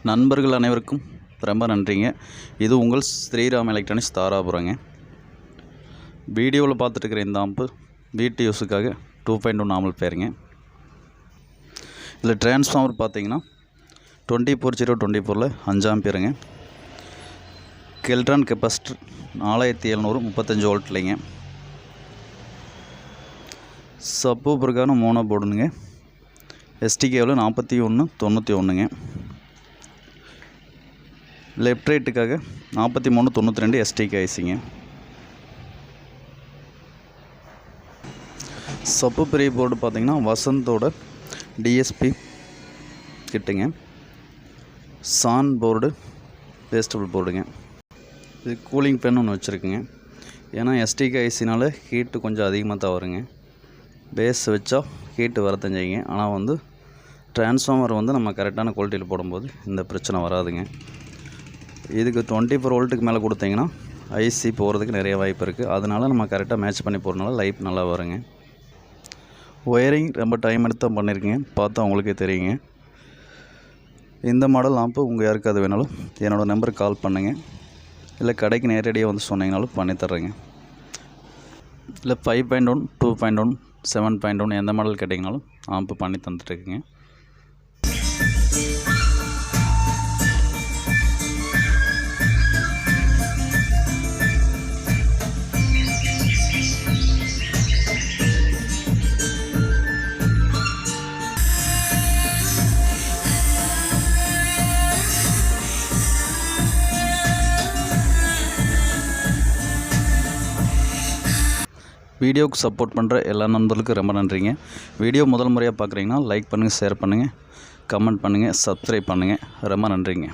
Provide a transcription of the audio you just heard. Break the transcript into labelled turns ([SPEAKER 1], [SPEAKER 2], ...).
[SPEAKER 1] நண்பர்கள் அனைவருக்கும் ரொம்ப நன்றிங்க. இது உங்கள் ஸ்ரீராம் எலக்ட்ரானிக்ஸ் தாராபுரங்க. வீடியோவில் பார்த்துட்டு இருக்கிற இந்த ஆம்பு வீட்டு யூஸுக்காக 2.2 நார்மல் பேருங்க. இதில் டிரான்ஸ்ஃபார்மர் பார்த்தீங்கன்னா 24/024 5 ஆம்பியருங்க. கெல்ட்ரான் கெப்பாசிட்டர் 4700 35 வோல்ட்லைங்க. சப்பூப்பருக்கான மோனோ போர்டுங்க. எஸ்டிகேவில் 4191ங்க. லெஃப்ட் ரைட்டுக்காக 4392 எஸ்டிகே ஐசிங்க. சப்பு பெரிய போர்டு பார்த்திங்கன்னா வசந்தோட டிஎஸ்பி கிட்டுங்க. சான் போர்டு வேஸ்டபிள் போர்டுங்க. இது கூலிங் பென் ஒன்று வச்சுருக்குங்க. ஏன்னா எஸ்டிகே ஐசினால் ஹீட்டு கொஞ்சம் அதிகமாக தான் வருங்க. பேஸ் வச்சா ஹீட்டு வரத்தான் செய்யுங்க. ஆனால் டிரான்ஸ்ஃபார்மர் நம்ம கரெக்டான குவாலிட்டியில் போடும்போது இந்த பிரச்சனை வராதுங்க. இதுக்கு 24 வோல்ட்டுக்கு மேலே கொடுத்தீங்கன்னா ஐசி போகிறதுக்கு நிறைய வாய்ப்பு இருக்குது. அதனால் நம்ம கரெக்டாக மேட்ச் பண்ணி போகிறனால லைஃப் நல்லா வருங்க. ஒயரிங் ரொம்ப டைம் எடுத்து தான் பண்ணியிருக்கீங்க, பார்த்தா உங்களுக்கே தெரியுங்க. இந்த மாடல் லாம்பு உங்கள் யாருக்காவது வேணாலும் என்னோடய நம்பருக்கு கால் பண்ணுங்கள், இல்லை கடைக்கு நேரடியாக வந்து சொன்னீங்கனாலும் பண்ணித்தர்றேங்க. இல்லை 5.1 2.1 7.1 எந்த மாடல் கேட்டிங்கனாலும் லாம்பு பண்ணி தந்துட்டுருக்குங்க. வீடியோவுக்கு சப்போர்ட் பண்ணுற எல்லா நண்பர்களுக்கும் ரொம்ப நன்றிங்க. வீடியோ முதல் முறையாக பார்க்குறீங்கன்னா லைக் பண்ணுங்கள், ஷேர் பண்ணுங்கள், கமெண்ட் பண்ணுங்கள், சப்ஸ்கிரைப் பண்ணுங்கள். ரொம்ப நன்றிங்க.